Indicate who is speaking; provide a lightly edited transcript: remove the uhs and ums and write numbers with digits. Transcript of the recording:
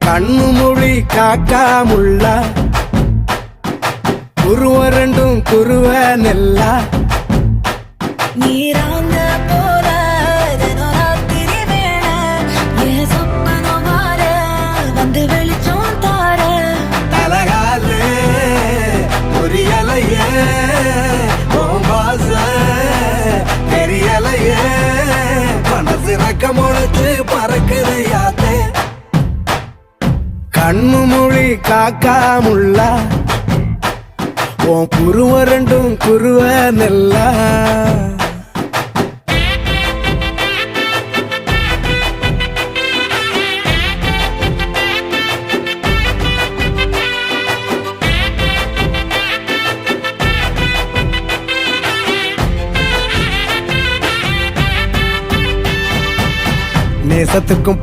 Speaker 1: கண்ணு மொழி காக்காமுள்ள குருவ ரெண்டும் குருவ நெல்லா
Speaker 2: நீராங்க போல ராத்திரி வேண என் சொப்பனம் மாற வந்து வெளிச்சம் தார
Speaker 1: தலகாலே புரியலையே பாச தெரியலையே மனசு ரக்க முளைச்சு பறக்குது யாத்தே கண்ணு மொழி காக்காமுள்ள உன் குருவ ரெண்டும் குருவ நெல்லா நேசத்துக்கும்